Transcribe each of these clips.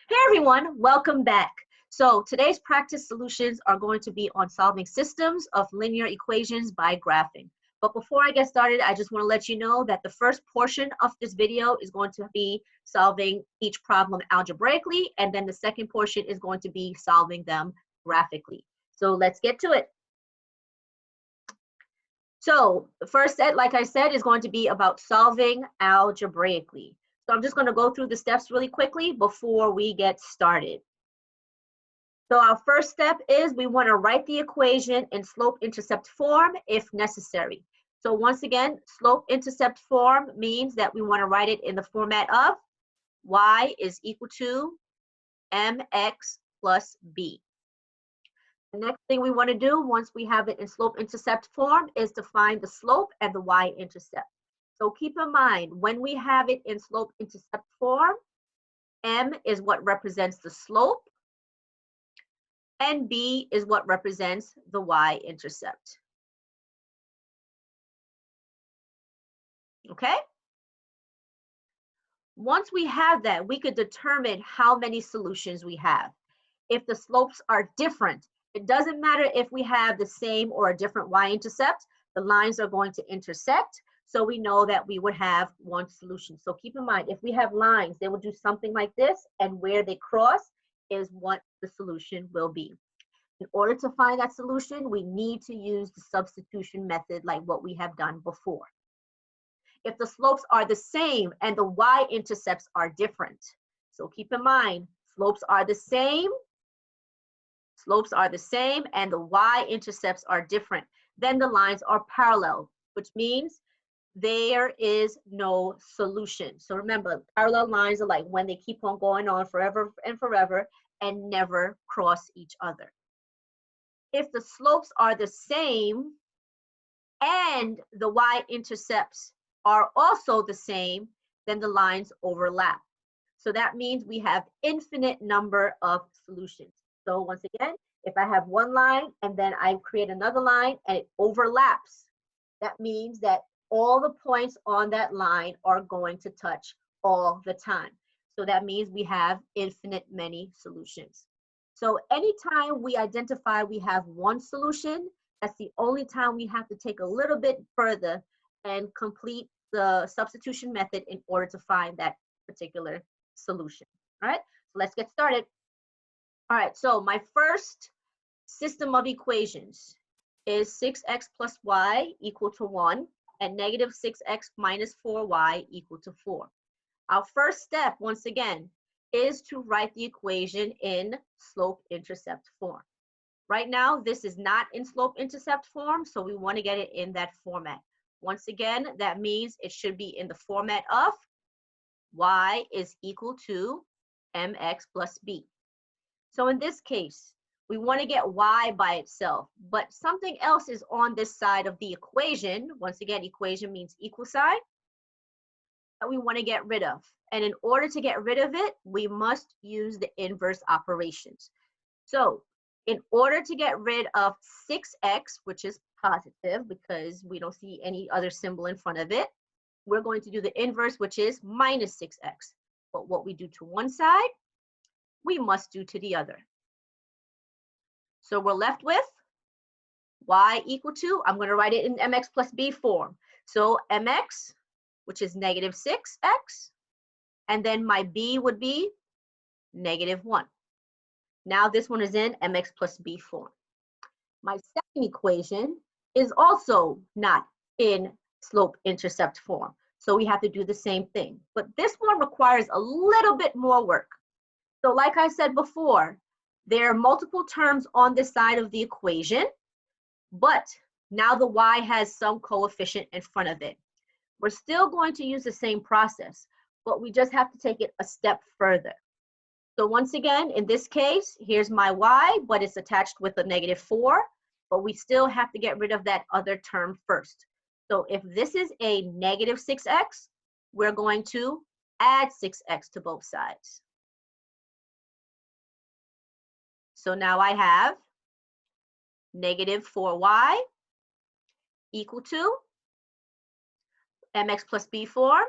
Hey everyone, welcome back. So today's practice solutions are going to be on solving systems of linear equations by graphing. But before I get started, I just want to let you know that the first portion of this video is going to be solving each problem algebraically, and then the second portion is going to be solving them graphically. So let's get to it. So the first set, like I said, is going to be about solving algebraically. So I'm just going to go through the steps really quickly before we get started. So our first step is we want to write the equation in slope-intercept form if necessary. So once again, slope-intercept form means that we want to write it in the format of y is equal to mx plus b. The next thing we want to do once we have it in slope-intercept form is to find the slope and the y-intercept. So keep in mind, when we have it in slope-intercept form, m is what represents the slope, and b is what represents the y-intercept. Okay? Once we have that, we could determine how many solutions we have. If the slopes are different, it doesn't matter if we have the same or a different y-intercept, the lines are going to intersect, so we know that we would have one solution. So keep in mind, if we have lines, they will do something like this, and where they cross is what the solution will be. In order to find that solution, we need to use the substitution method like what we have done before. If the slopes are the same and the y-intercepts are different, so keep in mind, slopes are the same, and the y-intercepts are different, then the lines are parallel, which means there is no solution. So remember, parallel lines are like when they keep on going on forever and forever and never cross each other. If the slopes are the same and the y-intercepts are also the same, then the lines overlap. So that means we have infinite number of solutions. So once again, if I have one line and then I create another line and it overlaps, that means that all the points on that line are going to touch all the time. So that means we have infinite many solutions. So anytime we identify we have one solution, that's the only time we have to take a little bit further and complete the substitution method in order to find that particular solution. All right, so let's get started. All right, so my first system of equations is 6x plus y equal to 1 and negative 6x minus 4y equal to 4. Our first step, once again, is to write the equation in slope-intercept form. Right now, this is not in slope-intercept form, so we want to get it in that format. Once again, that means it should be in the format of y is equal to mx plus b. So in this case, we want to get y by itself, but something else is on this side of the equation. Once again, equation means equal sign, that we want to get rid of. And in order to get rid of it, we must use the inverse operations. So in order to get rid of 6x, which is positive because we don't see any other symbol in front of it, we're going to do the inverse, which is minus 6x. But what we do to one side, we must do to the other. So we're left with y equal to, I'm going to write it in mx plus b form. So mx, which is negative 6x, and then my b would be negative 1. Now this one is in mx plus b form. My second equation is also not in slope-intercept form. So we have to do the same thing. But this one requires a little bit more work. So like I said before, there are multiple terms on this side of the equation, but now the y has some coefficient in front of it. We're still going to use the same process, but we just have to take it a step further. So once again, in this case, here's my y, but it's attached with a negative 4, but we still have to get rid of that other term first. So if this is a negative 6x, we're going to add 6x to both sides. So now I have negative 4y equal to mx plus b form,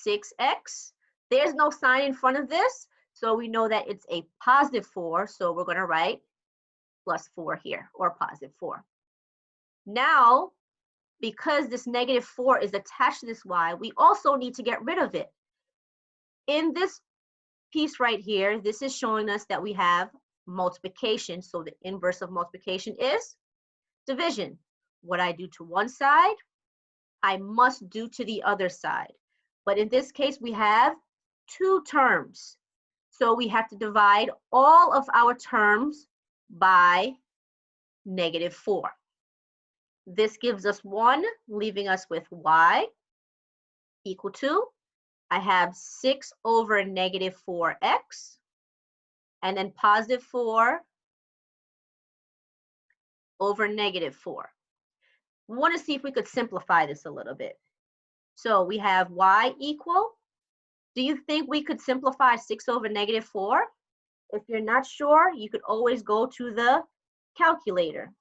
6x. There's no sign in front of this, So we know that it's a positive 4, so we're going to write plus 4 here, or positive 4. Now, because this negative 4 is attached to this y, we also need to get rid of it. In this piece right here, this is showing us that we have multiplication. So the inverse of multiplication is division. What I do to one side, I must do to the other side. But in this case, we have two terms. So we have to divide all of our terms by negative 4. This gives us 1, leaving us with y equal to, I have 6 over negative 4x, and then positive 4 over negative 4. We want to see if we could simplify this a little bit. So we have y equal, do you think we could simplify 6 over negative 4? If you're not sure, you could always go to the calculator.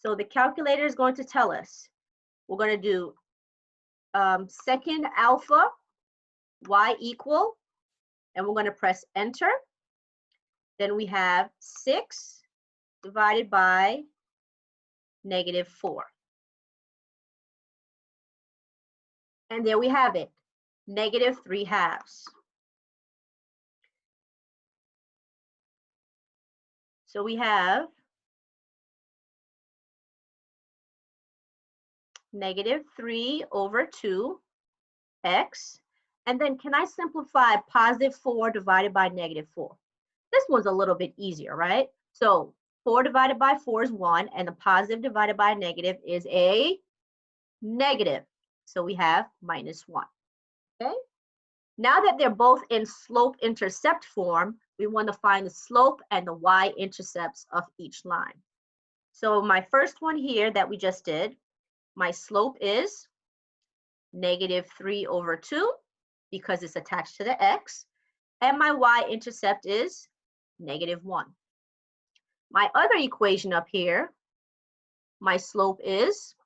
So the calculator is going to tell us, we're going to do second alpha, y equal, and we're going to press enter. Then we have 6 divided by negative 4. And there we have it, negative 3/2. So we have negative 3 over 2x. And then can I simplify positive 4 divided by negative 4? This one's a little bit easier, right? So 4 divided by 4 is 1, and the positive divided by a negative is a negative. So we have minus 1, okay? Now that they're both in slope-intercept form, we want to find the slope and the y-intercepts of each line. So my first one here that we just did, my slope is negative 3 over 2 because it's attached to the x, and my y-intercept is negative 1. My other equation up here, my slope is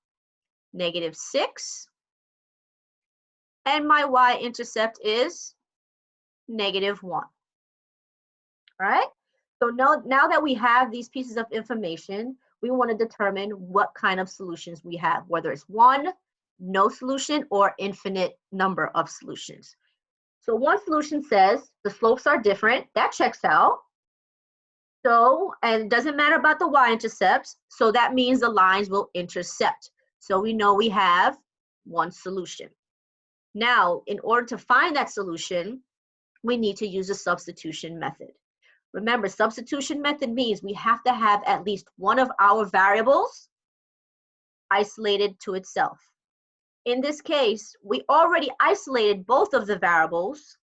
negative 6, and my y-intercept is negative 1. All right? So now that we have these pieces of information, we want to determine what kind of solutions we have, whether it's one, no solution, or infinite number of solutions. So one solution says the slopes are different. That checks out. So, and it doesn't matter about the y-intercepts. So that means the lines will intercept. So we know we have one solution. Now, in order to find that solution, we need to use a substitution method. Remember, substitution method means we have to have at least one of our variables isolated to itself. In this case, we already isolated both of the variables.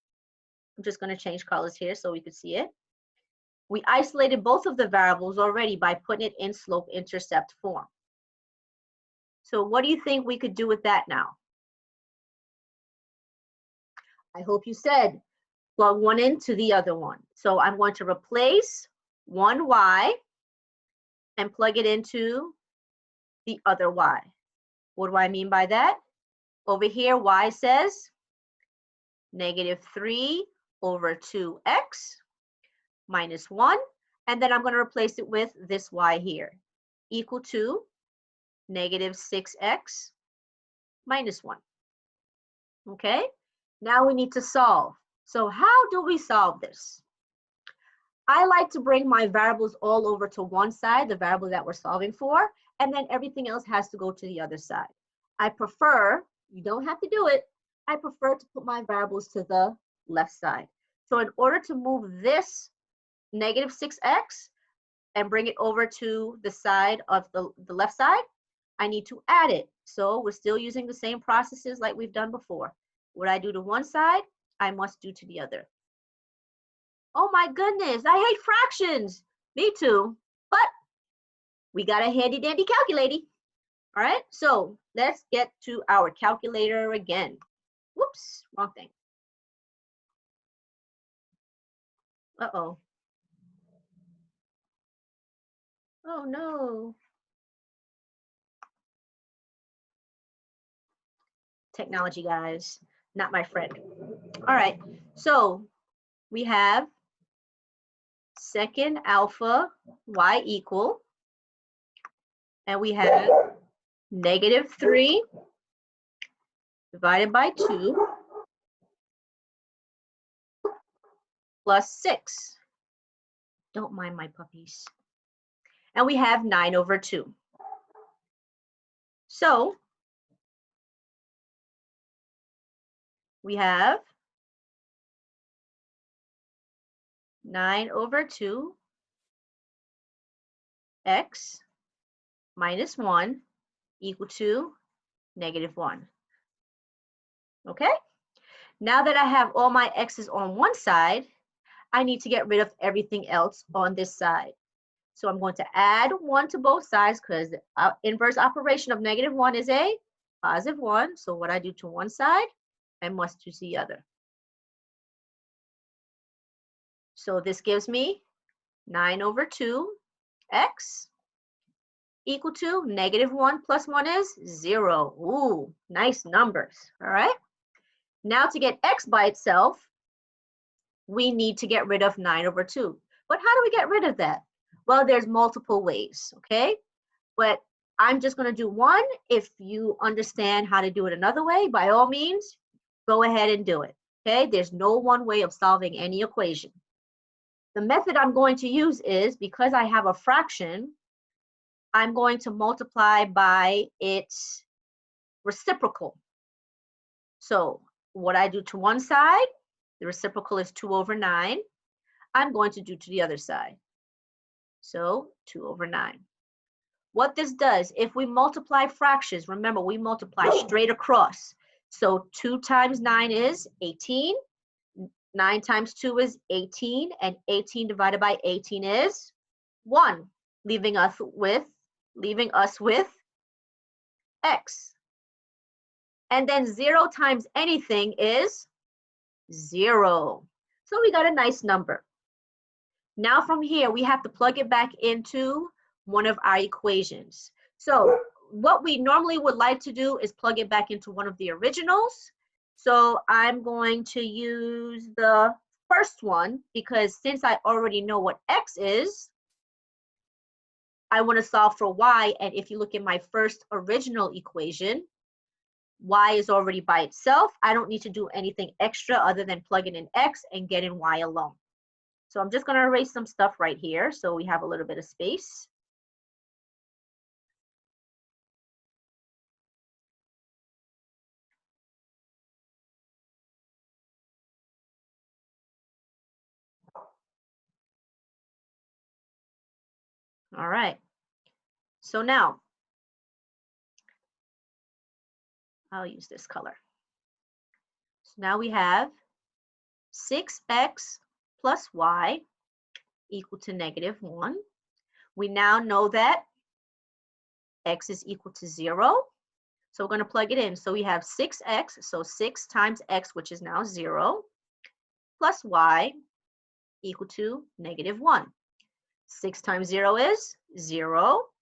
I'm just going to change colors here so we could see it. We isolated both of the variables already by putting it in slope-intercept form. So what do you think we could do with that now? I hope you said plug one into the other one. So I'm going to replace one y and plug it into the other y. What do I mean by that? Over here, y says negative 3 over 2x minus 1. And then I'm going to replace it with this y here, equal to negative 6x minus 1. Okay? Now we need to solve. So how do we solve this? I like to bring my variables all over to one side, the variable that we're solving for, and then everything else has to go to the other side. I prefer, you don't have to do it, I prefer to put my variables to the left side. So in order to move this negative 6x and bring it over to the side of the left side, I need to add it. So we're still using the same processes like we've done before. What I do to one side, I must do to the other. Oh my goodness, I hate fractions. Me too, but we got a handy dandy calculator. All right, so let's get to our calculator again. Whoops, wrong thing. Uh-oh. Oh no. Technology, guys, not my friend. All right, so we have second alpha y equal, and we have -3 divided by 2 plus 6. Don't mind my puppies. And we have 9/2. So we have 9/2 x minus 1 equal to -1. Okay? Now that I have all my x's on one side, I need to get rid of everything else on this side. So I'm going to add 1 to both sides because the inverse operation of -1 is a +1. So what I do to one side, I must do to the other. So this gives me 9/2 x equal to -1 plus 1 is 0. Ooh, nice numbers. All right. Now to get x by itself, we need to get rid of 9/2. But how do we get rid of that? Well, there's multiple ways, okay? But I'm just going to do one. If you understand how to do it another way, by all means, go ahead and do it, okay? There's no one way of solving any equation. The method I'm going to use is, because I have a fraction, I'm going to multiply by its reciprocal. So what I do to one side, the reciprocal is 2/9. I'm going to do to the other side. So 2/9. What this does, if we multiply fractions, remember we multiply straight across. So 2 times 9 is 18. 9 times 2 is 18, and 18 divided by 18 is 1, leaving us with x. And then 0 times anything is 0. So we got a nice number. Now from here, we have to plug it back into one of our equations. So what we normally would like to do is plug it back into one of the originals. So I'm going to use the first one because since I already know what x is, I want to solve for y. And if you look at my first original equation, y is already by itself. I don't need to do anything extra other than plugging in x and getting y alone. So I'm just going to erase some stuff right here so we have a little bit of space. All right. So now I'll use this color. So now we have 6x plus y equal to -1. We now know that x is equal to 0. So we're going to plug it in. So we have 6x, so 6 times x, which is now 0, plus y equal to -1. 6 times 0 is 0,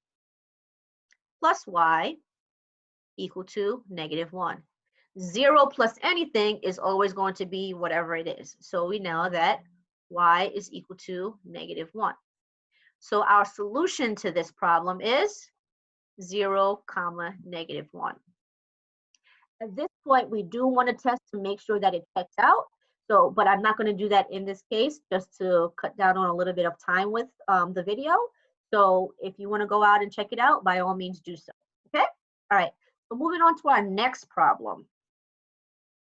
plus y equal to -1. 0 plus anything is always going to be whatever it is. So we know that y is equal to -1. So our solution to this problem is 0, -1. At this point, we do want to test to make sure that it checks out. So, but I'm not going to do that in this case, just to cut down on a little bit of time with the video. So if you want to go out and check it out, by all means do so, okay? All right, so moving on to our next problem.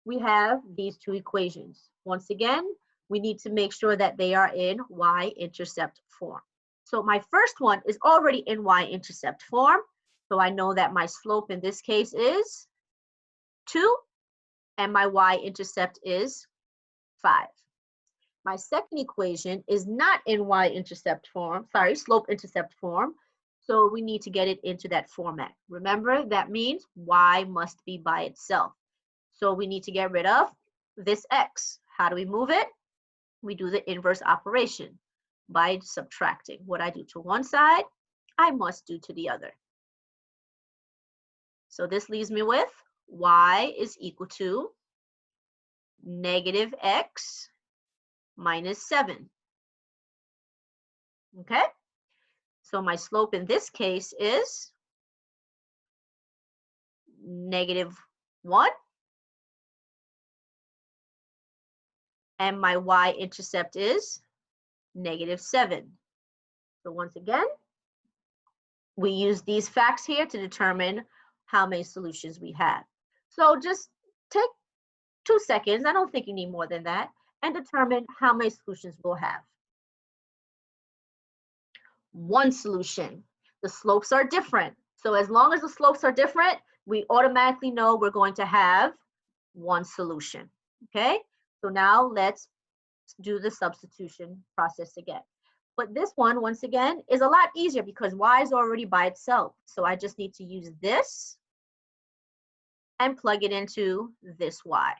We have these two equations. Once again, we need to make sure that they are in y-intercept form. So my first one is already in y-intercept form. So I know that my slope in this case is 2, and my y-intercept is 5. My second equation is not in y-intercept form, slope-intercept form. So we need to get it into that format. Remember, that means y must be by itself. So we need to get rid of this x. How do we move it? We do the inverse operation by subtracting. What I do to one side, I must do to the other. So this leaves me with y is equal to -x minus 7. Okay? So my slope in this case is -1, and my y-intercept is -7. So once again, we use these facts here to determine how many solutions we have. So just take 2 seconds, I don't think you need more than that, and determine how many solutions we'll have. One solution. The slopes are different. So as long as the slopes are different, we automatically know we're going to have one solution. Okay? So now let's do the substitution process again. But this one, once again, is a lot easier because y is already by itself. So I just need to use this and plug it into this y.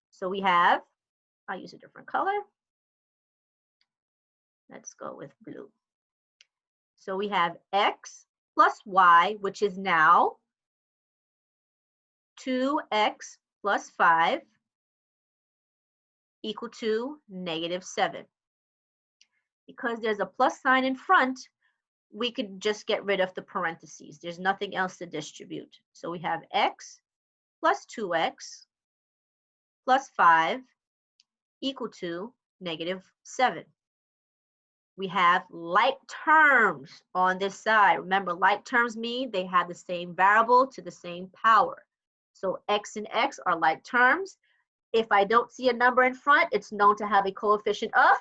So we have, I'll use a different color. Let's go with blue. So we have x plus y, which is now 2x plus 5 equal to -7. Because there's a plus sign in front, we could just get rid of the parentheses. There's nothing else to distribute. So we have x plus 2x plus 5 equal to -7. We have like terms on this side. Remember, like terms mean they have the same variable to the same power. So x and x are like terms. If I don't see a number in front, it's known to have a coefficient of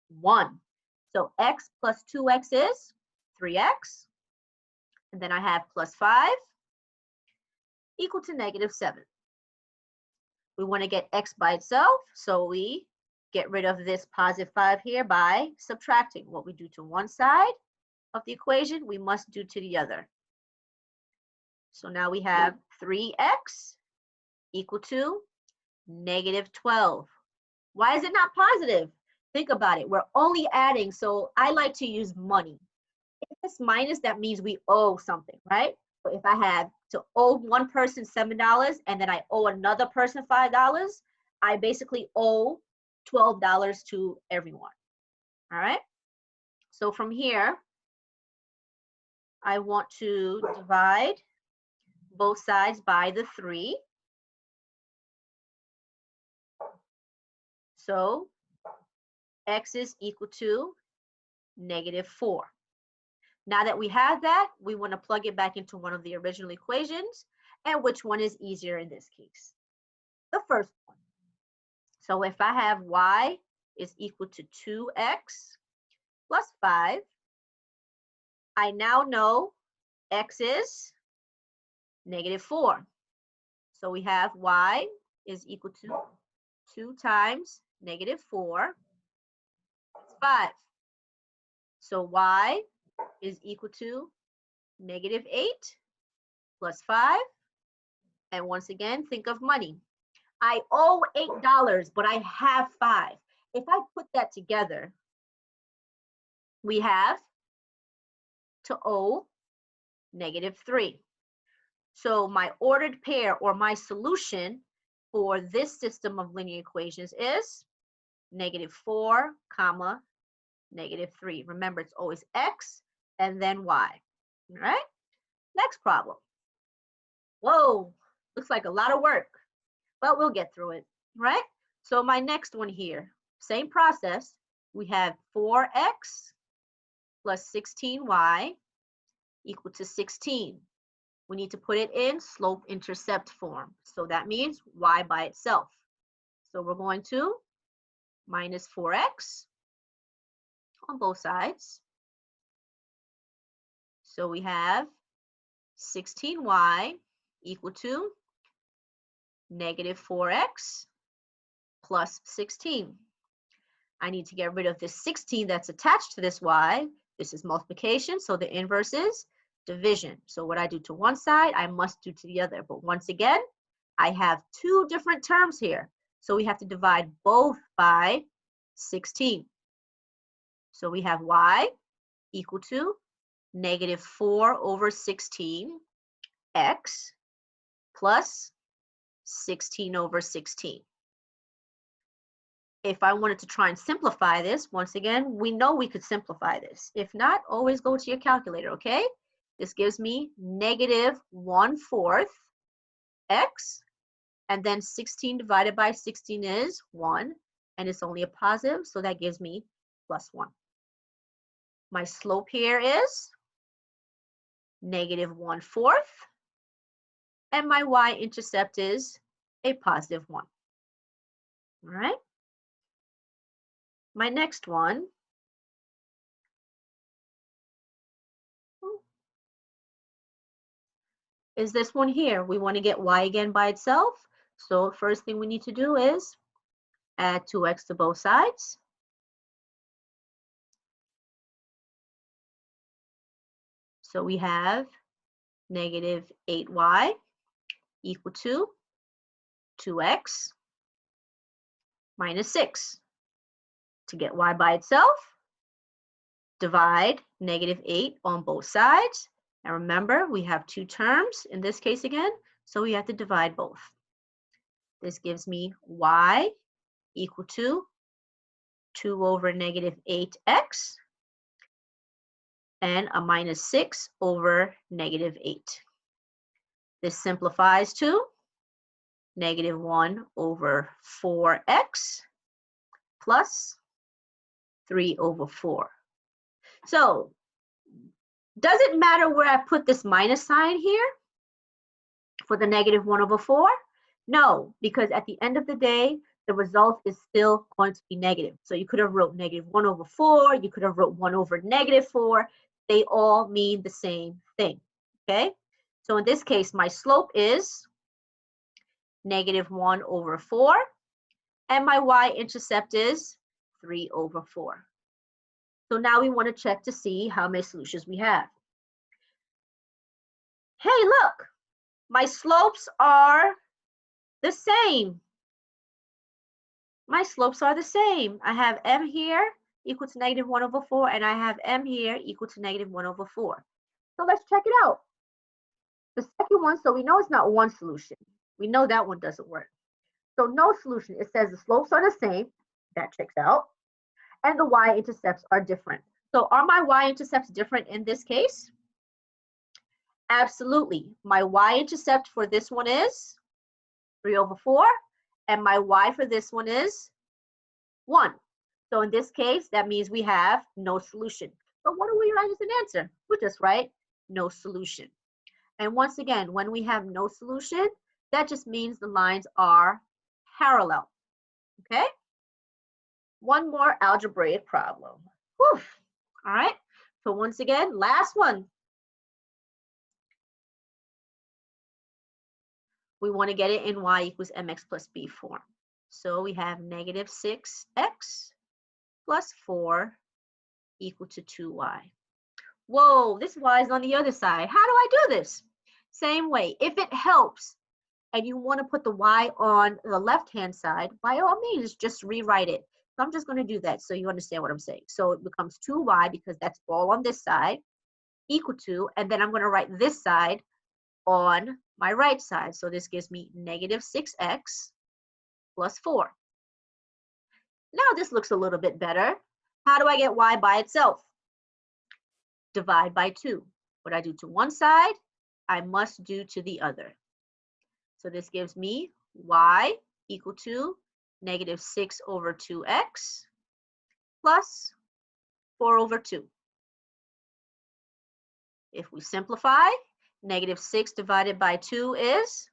1. So x plus 2x is 3x. And then I have plus 5 equal to -7. We want to get x by itself, so we get rid of this +5 here by subtracting. What we do to one side of the equation, we must do to the other. So now we have 3x equal to -12. Why is it not positive? Think about it. We're only adding, so I like to use money. If it's minus, that means we owe something, right? So if I have to owe one person $7 and then I owe another person $5, I basically owe $12 to everyone. All right? So from here, I want to divide both sides by the 3. So x is equal to -4. Now that we have that, we want to plug it back into one of the original equations. And which one is easier in this case? The first one. So if I have y is equal to 2x plus 5, I now know x is -4. So we have y is equal to 2 times -4 is 5. So y is equal to -8 plus 5. And once again, think of money. I owe $8, but I have 5. If I put that together, we have to owe -3. So my ordered pair or my solution for this system of linear equations is -4, -3. Remember, it's always x and then y. All right? Next problem. Whoa, looks like a lot of work, but we'll get through it, right? So my next one here, same process. We have 4x plus 16y equal to 16. We need to put it in slope-intercept form. So that means y by itself. So we're going to minus 4x on both sides. So we have 16y equal to -4x plus 16. I need to get rid of this 16 that's attached to this y. This is multiplication, so the inverse is division. So what I do to one side, I must do to the other. But once again, I have two different terms here. So we have to divide both by 16. So we have y equal to -4 over 16 x plus 16 over 16. if I wanted to try and simplify this, once again, we know we could simplify this. If not, always go to your calculator, okay? This gives me negative 1/4 x, and then 16 divided by 16 is 1, and it's only a positive, so that gives me +1. My slope here is negative 1/4, and my y-intercept is a +1. All right? My next one is this one here. We want to get y again by itself. So first thing we need to do is add 2x to both sides. So we have negative 8y equal to 2x minus 6. To get y by itself, divide negative 8 on both sides. And remember, we have two terms in this case again, so we have to divide both. This gives me y equal to 2 over negative 8x and a minus 6 over negative 8. This simplifies to negative 1 over 4x plus 3 over 4. So, does it matter where I put this minus sign here for the negative 1 over 4? No, because at the end of the day, the result is still going to be negative. So you could have wrote negative 1 over 4, you could have wrote 1 over negative 4. They all mean the same thing, okay? So in this case, my slope is negative 1 over 4, and my y-intercept is 3 over 4. So now we want to check to see how many solutions we have. Hey, look, my slopes are the same. My slopes are the same. I have m here equal to negative 1 over 4, and I have m here equal to negative 1 over 4. So let's check it out. The second one, so we know it's not one solution. We know that one doesn't work. So no solution. It says the slopes are the same. That checks out. And the y-intercepts are different. So are my y-intercepts different in this case? Absolutely. My y-intercept for this one is 3 over 4, and my y for this one is 1. So in this case, that means we have no solution. But what do we write as an answer? We just write no solution. And once again, when we have no solution, that just means the lines are parallel, okay? One more algebraic problem. Whew. All right, so once again, last one. We want to get it in y equals mx plus b form. So we have negative 6x plus 4 equal to 2y. Whoa, this y is on the other side. How do I do this? Same way. If it helps and you want to put the y on the left-hand side, by all means, just rewrite it. So I'm just going to do that so you understand what I'm saying. So it becomes 2y because that's all on this side equal to, and then I'm going to write this side on my right side. So this gives me negative 6x plus 4. Now this looks a little bit better. How do I get y by itself? Divide by 2. What I do to one side, I must do to the other. So this gives me y equal to negative 6 over 2x plus 4 over 2. If we simplify, negative 6 divided by 2 is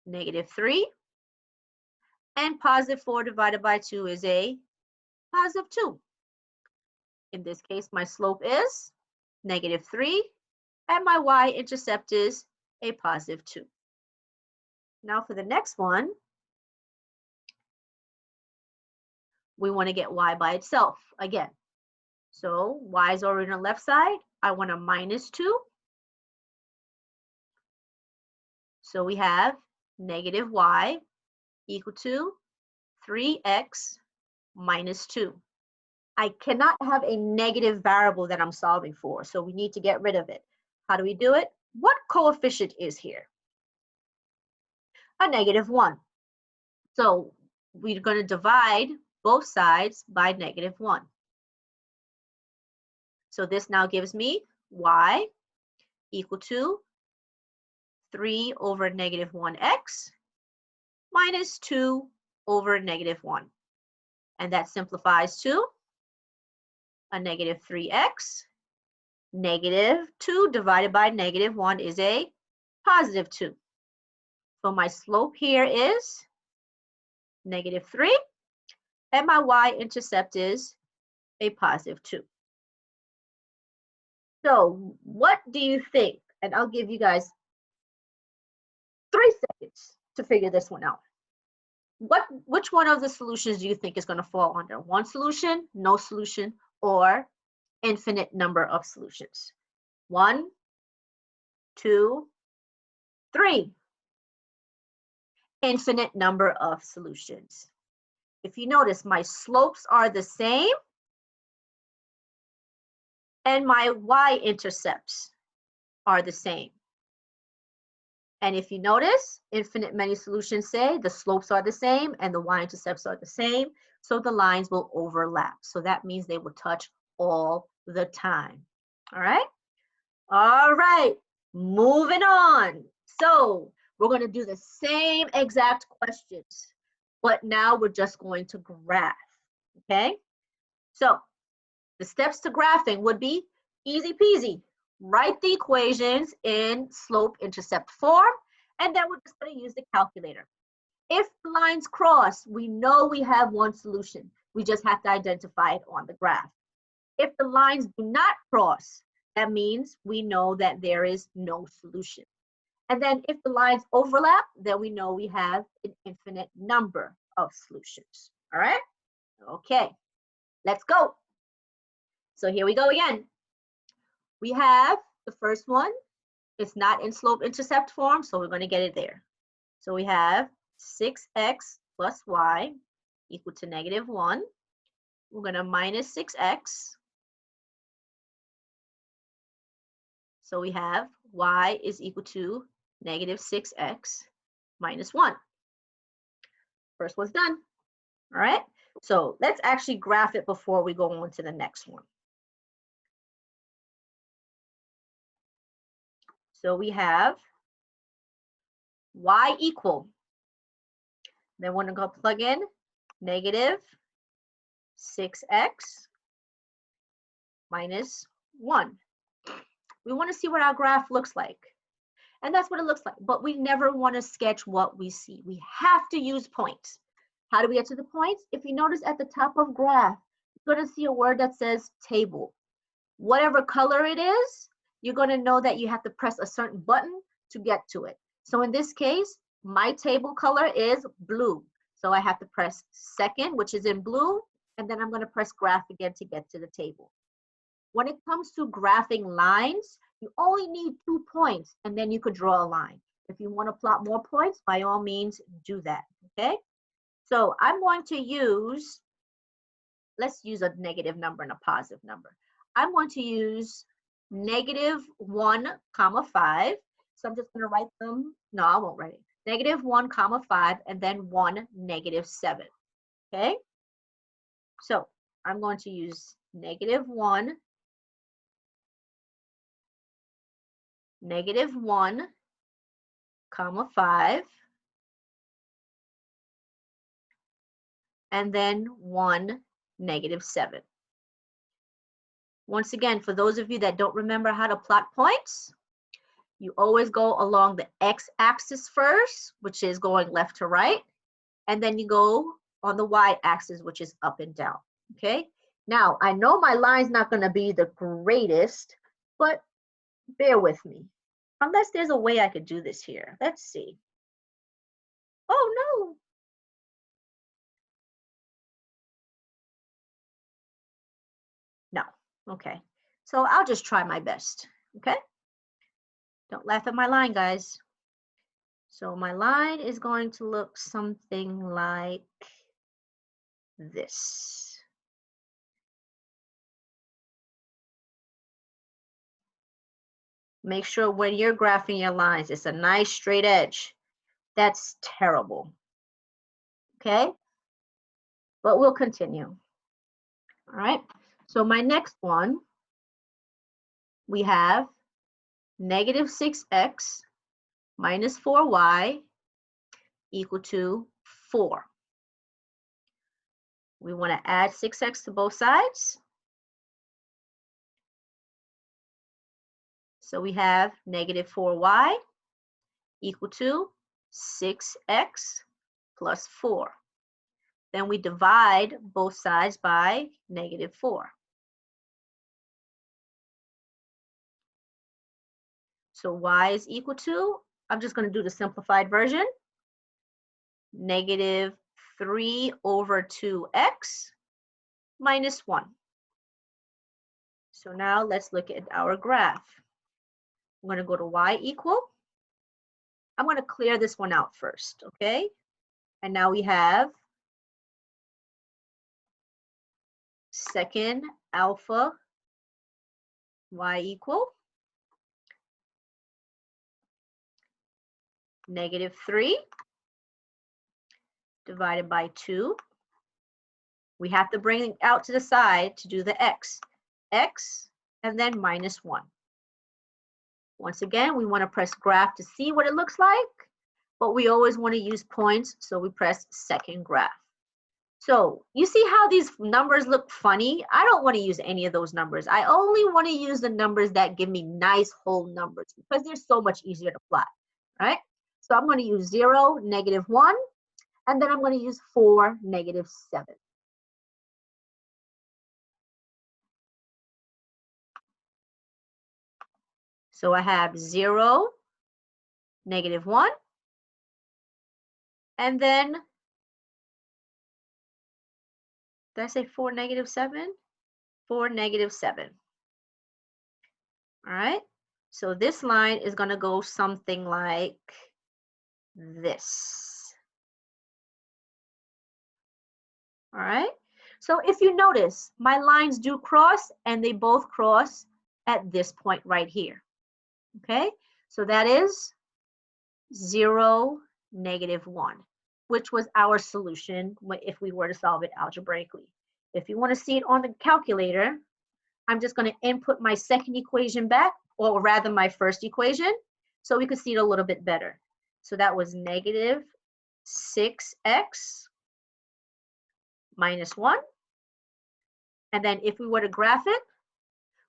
negative 3. And positive 4 divided by 2 is a positive 2. In this case, my slope is negative 3, and my y-intercept is a positive 2. Now for the next one, we want to get y by itself again. So y is already on the left side. I want a minus 2. So we have negative y equal to 3x minus 2. I cannot have a negative variable that I'm solving for, so we need to get rid of it. How do we do it? What coefficient is here? A negative 1. So we're going to divide both sides by -1. So this now gives me y equal to 3 over -1x minus 2 over -1. And that simplifies to a -3x. -2 divided by -1 is a +2. So my slope here is -3, and my y-intercept is a +2. So what do you think? And I'll give you guys 3 seconds to figure this one out. Which one of the solutions do you think is going to fall under? One solution, no solution, or infinite number of solutions? 1, 2, 3. Infinite number of solutions. If you notice, my slopes are the same and my y-intercepts are the same. And if you notice, infinite many solutions say the slopes are the same and the y-intercepts are the same, so the lines will overlap. So that means they will touch all the time. All right? All right, moving on. So we're going to do the same exact questions, but now we're just going to graph, okay? So the steps to graphing would be easy peasy. Write the equations in slope-intercept form, and then we're just going to use the calculator. If the lines cross, we know we have one solution. We just have to identify it on the graph. If the lines do not cross, that means we know that there is no solution. And then if the lines overlap, then we know we have an infinite number of solutions. All right? Okay, let's go. So here we go again. We have the first one. It's not in slope-intercept form, so we're going to get it there. So we have 6x plus y equal to -1. We're going to minus 6x. So we have y is equal to -6x minus 1. First one's done. All right. So let's actually graph it before we go on to the next one. So we have y equal. Then we're going to go plug in -6x minus 1. We want to see what our graph looks like. And that's what it looks like. But we never want to sketch what we see. We have to use points. How do we get to the points? If you notice at the top of graph, you're going to see a word that says table. Whatever color it is, you're going to know that you have to press a certain button to get to it. So in this case, my table color is blue. So I have to press second, which is in blue, and then I'm going to press graph again to get to the table. When it comes to graphing lines, you only need 2 points, and then you could draw a line. If you want to plot more points, by all means, do that, okay? So I'm going to use, let's use a negative number and a positive number. I'm going to use -1, 5. So I'm just going to write them. No, I won't write it. -1, 5, and then 1, -7. Okay? So I'm going to use -1, -1, 5, and then 1, -7. Once again, for those of you that don't remember how to plot points, you always go along the x-axis first, which is going left to right, and then you go on the y-axis, which is up and down, okay? Now, I know my line's not going to be the greatest, but bear with me. Unless there's a way I could do this here. Let's see. Oh, no. No. Okay. So I'll just try my best, okay? Don't laugh at my line, guys. So my line is going to look something like this. Make sure when you're graphing your lines, it's a nice straight edge. That's terrible. Okay? but we'll continue. All right, so my next one, we have negative 6x minus 4y equal to 4. We want to add 6x to both sides. So we have negative 4y equal to 6x plus 4. Then we divide both sides by negative 4. So y is equal to, I'm just going to do the simplified version, negative 3 over 2x minus 1. So now let's look at our graph. I'm going to go to y equal. I'm going to clear this one out first, okay? And now we have second alpha y equal negative 3 divided by 2. We have to bring it out to the side to do the x. X and then minus 1. Once again, we want to press graph to see what it looks like, but we always want to use points, so we press second graph. So you see how these numbers look funny? I don't want to use any of those numbers. I only want to use the numbers that give me nice whole numbers because they're so much easier to plot, right? So I'm going to use 0, negative 1, and then I'm going to use 4, negative 7. So I have 0, negative 1, and then, did I say 4, negative 7? 4, negative 7. All right, so this line is going to go something like this. All right, so if you notice, my lines do cross and they both cross at this point right here. Okay, so that is 0, negative 1, which was our solution if we were to solve it algebraically. If you want to see it on the calculator, I'm just going to input my second equation back, or rather my first equation, so we could see it a little bit better. So that was negative 6x minus 1. And then if we were to graph it,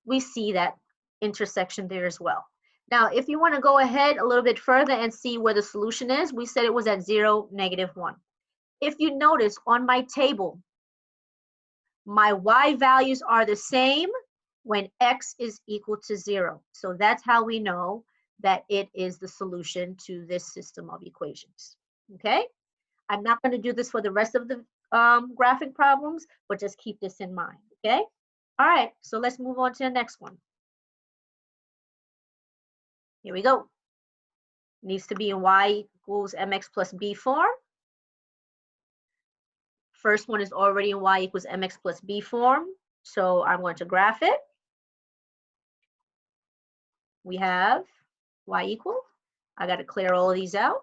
we see that intersection there as well. Now, if you want to go ahead a little bit further and see where the solution is, we said it was at 0, negative 1. If you notice on my table, my y values are the same when x is equal to 0. So that's how we know that it is the solution to this system of equations. Okay? I'm not going to do this for the rest of the graphic problems, but just keep this in mind. Okay? All right, so let's move on to the next one. Here we go. Needs to be in y equals mx plus b form. First one is already in y equals mx plus b form, so I'm going to graph it. We have y equal. I got to clear all of these out.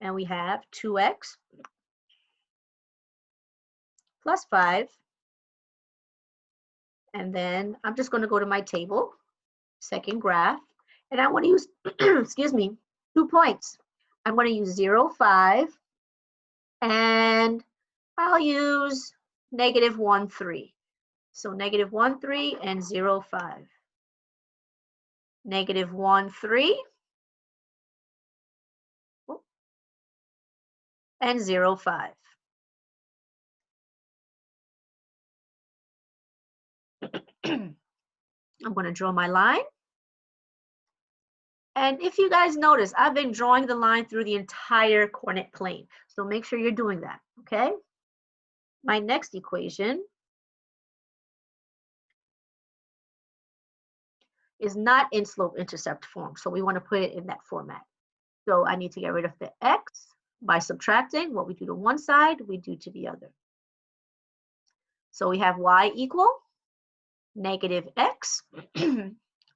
And we have 2x plus 5. And then I'm just going to go to my table, second graph, and I want to use, excuse me, 2 points. I'm going to use 0, 5, and I'll use negative 1, 3. So negative 1, 3 and 0, 5. Negative 1, 3 and 0, 5. I'm going to draw my line. And if you guys notice, I've been drawing the line through the entire coordinate plane. So make sure you're doing that, okay? My next equation is not in slope-intercept form, so we want to put it in that format. So I need to get rid of the x by subtracting. What we do to one side, we do to the other. So we have y equal negative x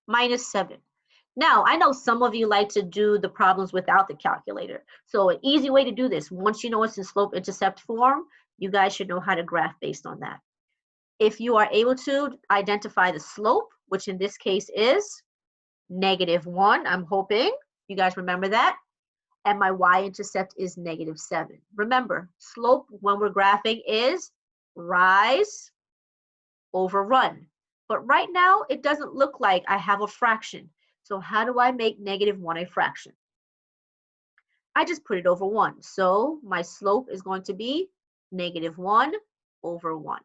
minus 7. Now, I know some of you like to do the problems without the calculator. So an easy way to do this, once you know it's in slope-intercept form, you guys should know how to graph based on that. If you are able to identify the slope, which in this case is -1, I'm hoping you guys remember that, and my y-intercept is -7. Remember, slope when we're graphing is rise over run. But right now, it doesn't look like I have a fraction. So how do I make -1 a fraction? I just put it over 1. So my slope is going to be -1 over 1.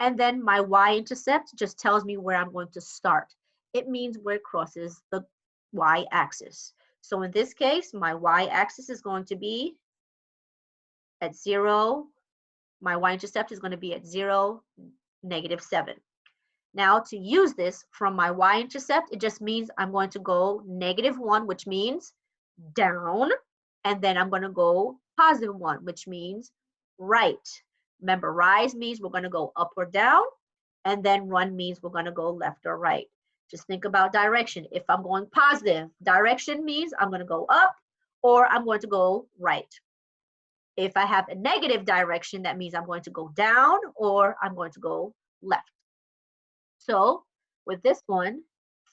And then my y-intercept just tells me where I'm going to start. It means where it crosses the y-axis. So in this case, my y-axis is going to be at 0. My y-intercept is going to be at 0, -7. Now to use this from my y-intercept, it just means I'm going to go -1, which means down, and then I'm going to go +1, which means right. Remember, rise means we're going to go up or down, and then run means we're going to go left or right. Just think about direction. If I'm going positive, direction means I'm going to go up or I'm going to go right. If I have a negative direction, that means I'm going to go down or I'm going to go left. So with this one,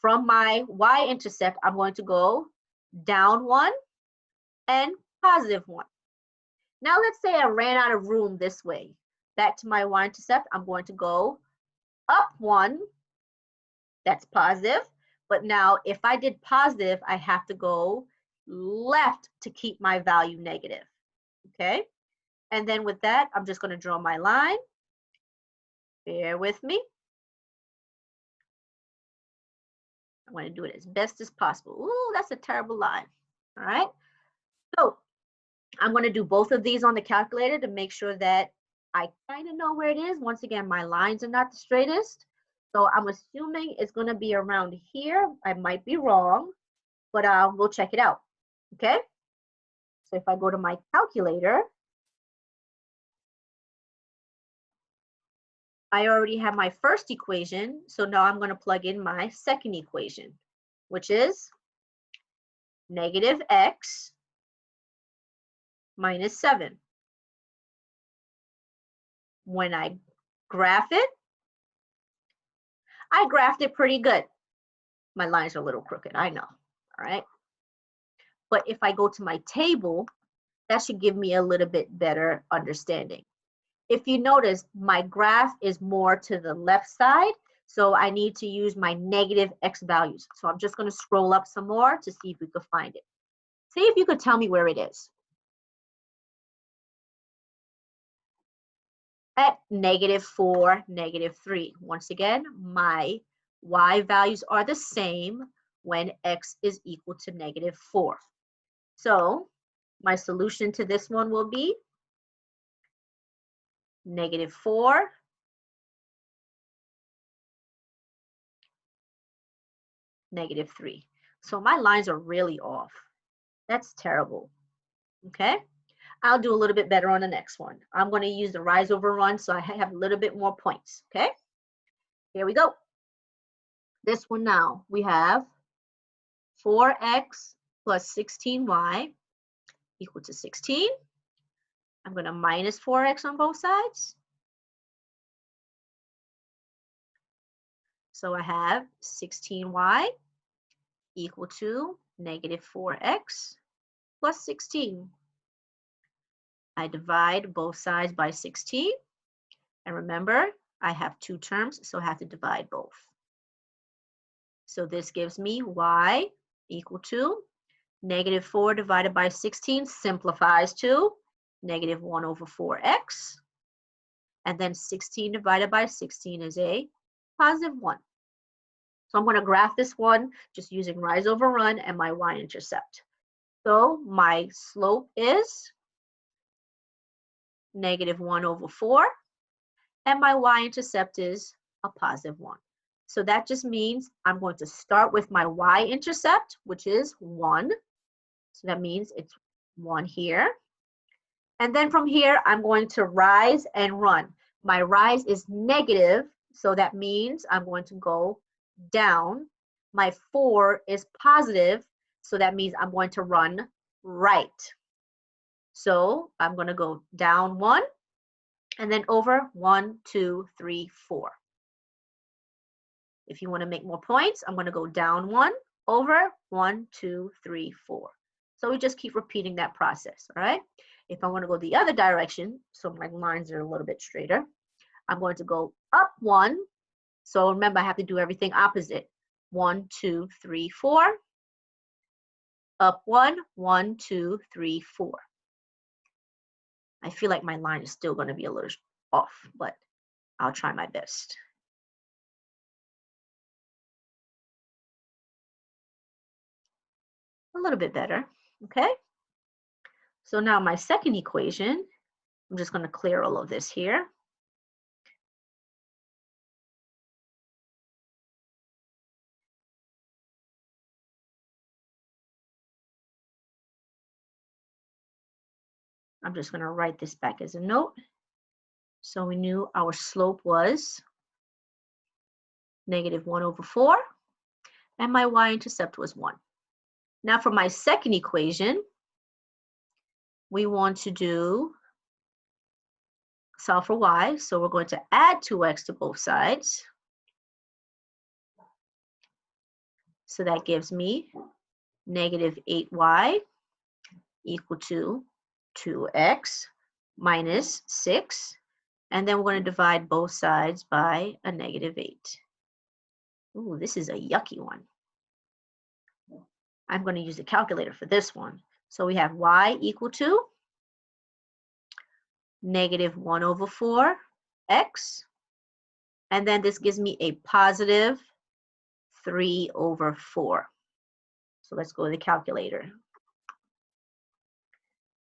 from my y-intercept, I'm going to go down 1 and +1. Now let's say I ran out of room this way. Back to my y-intercept, I'm going to go up 1, that's positive. But now if I did positive, I have to go left to keep my value negative, okay? And then with that, I'm just going to draw my line. Bear with me. I'm going to do it as best as possible. Ooh, that's a terrible line. All right. So I'm going to do both of these on the calculator to make sure that I kind of know where it is. Once again, my lines are not the straightest. So I'm assuming it's going to be around here. I might be wrong, but we'll check it out. Okay. So if I go to my calculator, I already have my first equation. So now I'm going to plug in my second equation, which is -x minus 7. When I graph it, I graphed it pretty good. My lines are a little crooked, I know, all right? But if I go to my table, that should give me a little bit better understanding. If you notice, my graph is more to the left side, so I need to use my -x values. So I'm just going to scroll up some more to see if we could find it. See if you could tell me where it is. At -4, -3. Once again, my y values are the same when x is equal to -4. So my solution to this one will be -4 -3. So my lines are really off. That's terrible. Okay. I'll do a little bit better on the next one. I'm going to use the rise over run so I have a little bit more points. Okay. Here we go. This one now, we have 4x plus 16y equal to 16. I'm going to minus 4x on both sides. So I have 16y equal to -4x plus 16. I divide both sides by 16. And remember, I have two terms, so I have to divide both. So this gives me y equal to -4 divided by 16 simplifies to -1 over 4x. And then 16 divided by 16 is a +1. So I'm going to graph this one just using rise over run and my y-intercept. So my slope is -1 over 4, and my y-intercept is a +1. So that just means I'm going to start with my y-intercept, which is 1. So that means it's 1 here. And then from here, I'm going to rise and run. My rise is negative, so that means I'm going to go down. My 4 is positive, so that means I'm going to run right. So I'm going to go down 1 and then over 1, 2, 3, 4. If you want to make more points, I'm going to go down 1, over 1, 2, 3, 4. So we just keep repeating that process, all right? If I want to go the other direction, so my lines are a little bit straighter, I'm going to go up 1. So remember, I have to do everything opposite. 1, 2, 3, 4. Up 1, 1, 2, 3, 4. I feel like my line is still going to be a little off, but I'll try my best. A little bit better, okay? So now my second equation, I'm just going to clear all of this here. I'm just going to write this back as a note. So we knew our slope was -1/4, and my y-intercept was 1. Now for my second equation, we want to solve for y, so we're going to add 2x to both sides. So that gives me -8y equal to 2x minus 6. And then we're going to divide both sides by a -8. Ooh, this is a yucky one. I'm going to use a calculator for this one. So we have y equal to -1/4x. And then this gives me a positive 3/4. So let's go to the calculator.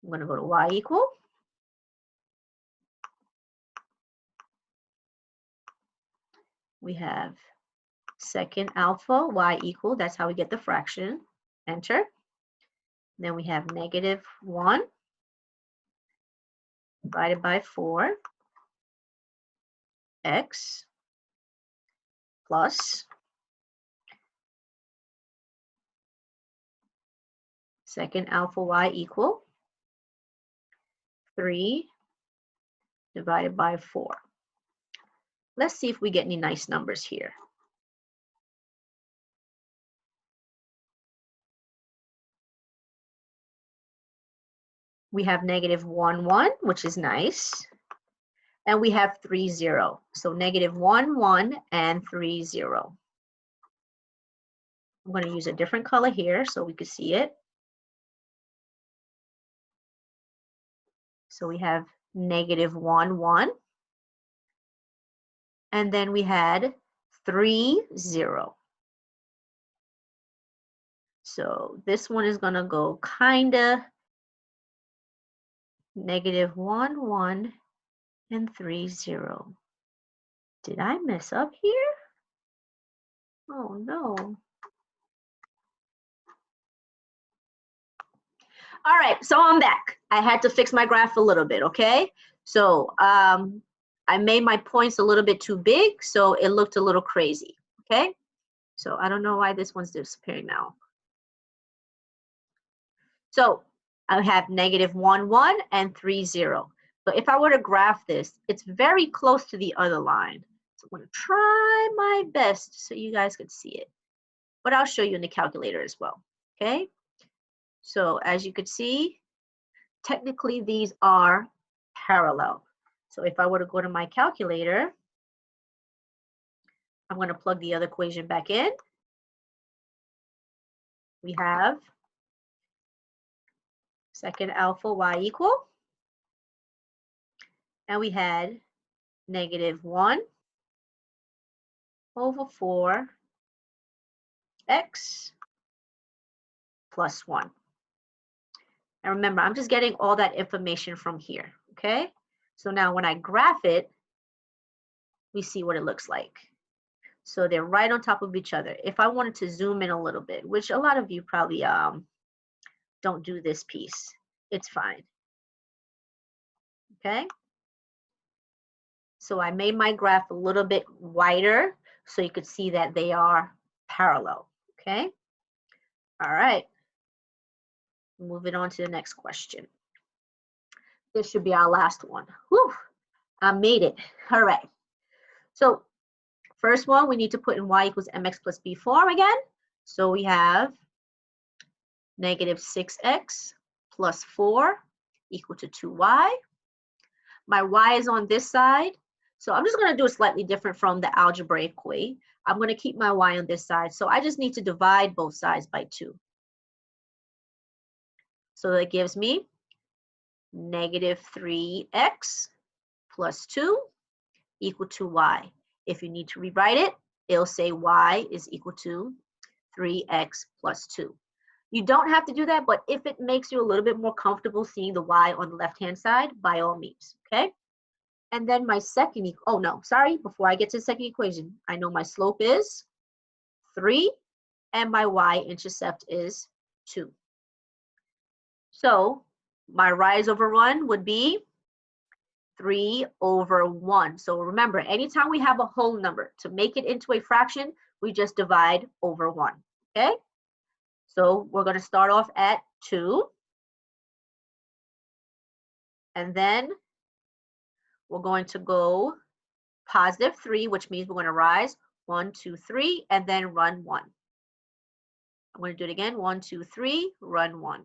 I'm going to go to y equal. We have second alpha, y equal. That's how we get the fraction. Enter. Then we have -1 divided by 4 x plus second alpha y equal 3 divided by 4. Let's see if we get any nice numbers here. We have -1, 1, which is nice. And we have 3, 0. So -1, 1, and 3, 0. I'm going to use a different color here so we can see it. So we have -1, 1. And then we had 3, 0. So this one is going to go kind of -1, 1, and 3, 0. Did I mess up here? Oh no. All right, so I'm back. I had to fix my graph a little bit, okay? So I made my points a little bit too big, so it looked a little crazy, okay? So I don't know why this one's disappearing now. So I have -1, 1, and 3, 0. But if I were to graph this, it's very close to the other line. So I'm going to try my best so you guys can see it. But I'll show you in the calculator as well, okay? So as you could see, technically these are parallel. So if I were to go to my calculator, I'm going to plug the other equation back in. We have second alpha y equal, and we had -1/4 x plus 1. And remember, I'm just getting all that information from here, okay? So now when I graph it, we see what it looks like. So they're right on top of each other. If I wanted to zoom in a little bit, which a lot of you probably don't do this piece, it's fine, okay? So I made my graph a little bit wider so you could see that they are parallel. Okay. All right. Moving on to the next question. This should be our last one. Whew, I made it. All right. So first one, we need to put in y equals mx plus b form again. So we have negative 6x plus 4 equal to 2y. My y is on this side. So I'm just going to do it slightly different from the algebraic way. I'm going to keep my y on this side. So I just need to divide both sides by 2. So that gives me negative 3x plus 2 equal to y. If you need to rewrite it, it'll say y is equal to 3x plus 2. You don't have to do that, but if it makes you a little bit more comfortable seeing the y on the left-hand side, by all means, okay? And then my second, oh no, sorry, before I get to the second equation, I know my slope is 3 and my y-intercept is 2. So my rise over 1 would be 3 over 1. So remember, anytime we have a whole number, to make it into a fraction, we just divide over 1, okay? So we're going to start off at 2. And then we're going to go positive 3, which means we're going to rise 1, 2, 3, and then run 1. I'm going to do it again, 1, 2, 3, run 1.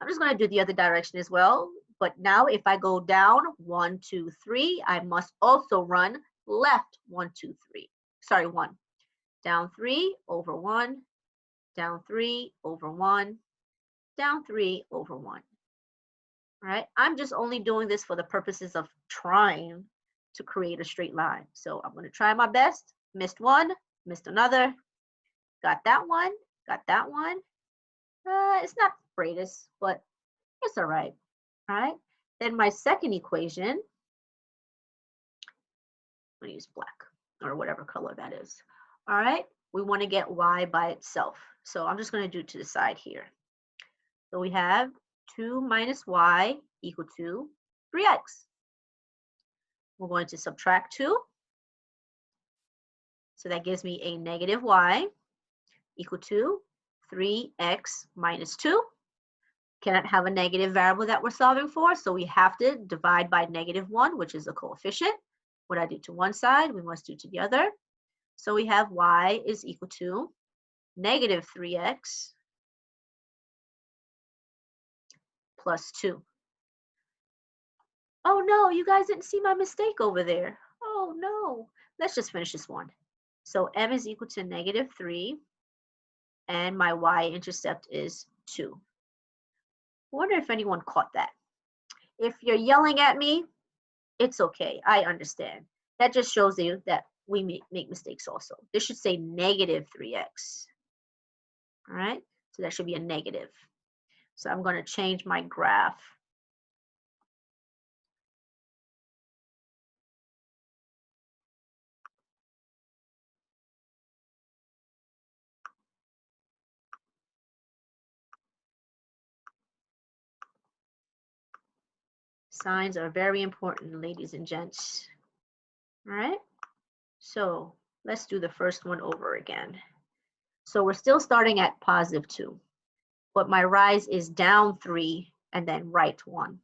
I'm just going to do the other direction as well. But now if I go down 1, 2, 3, I must also run left 1, 2, 3. Sorry, 1. Down 3 over 1, down 3 over 1, down 3 over 1. All right, I'm just only doing this for the purposes of trying to create a straight line. So I'm going to try my best. Missed one, missed another. Got that one, got that one. It's not the greatest, but it's all right. All right, then my second equation, I'm going to use black or whatever color that is. All right, we want to get y by itself. So I'm just going to do it to the side here. So we have 2 minus y equal to 3x. We're going to subtract 2. So that gives me a negative y equal to 3x minus 2. Cannot have a negative variable that we're solving for, so we have to divide by negative 1, which is a coefficient. What I do to one side, we must do to the other. So we have y is equal to negative 3x plus 2. Oh no, you guys didn't see my mistake over there. Oh no. Let's just finish this one. So m is equal to negative 3, and my y-intercept is 2. I wonder if anyone caught that. If you're yelling at me, it's okay. I understand. That just shows you that we make mistakes also. This should say negative 3x. All right, so that should be a negative. So I'm going to change my graph. Signs are very important, ladies and gents. All right, so let's do the first one over again. So we're still starting at positive 2, but my rise is down 3 and then right 1.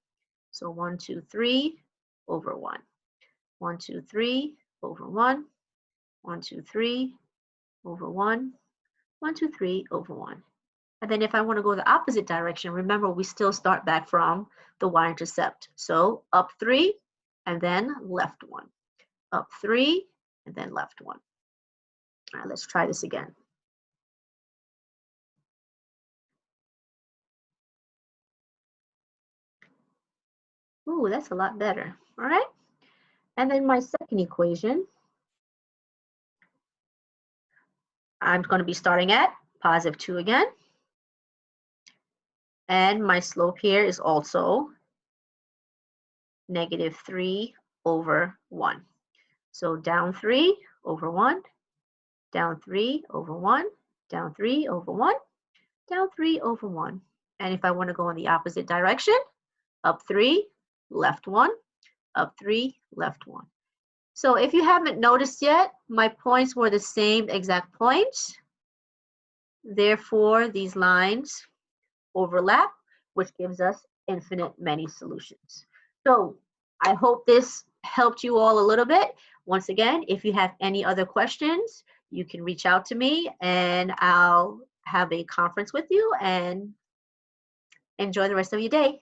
So 1, 2, 3 over 1. 1, 2, 3 over 1. 1, 2, 3 over 1. 1, 2, 3 over 1. And then if I want to go the opposite direction, remember we still start back from the y-intercept. So up 3 and then left 1. Up 3 and then left 1. All right, let's try this again. Ooh, that's a lot better. All right. And then my second equation, I'm going to be starting at positive 2 again. And my slope here is also negative 3 over 1. So down 3 over 1, down 3 over 1, down 3 over 1, down 3 over 1. And if I want to go in the opposite direction, up 3, left 1, up 3, left 1. So if you haven't noticed yet, my points were the same exact points. Therefore, these lines overlap, which gives us infinite many solutions. So I hope this helped you all a little bit. Once again, if you have any other questions, you can reach out to me and I'll have a conference with you and enjoy the rest of your day.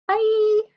Bye.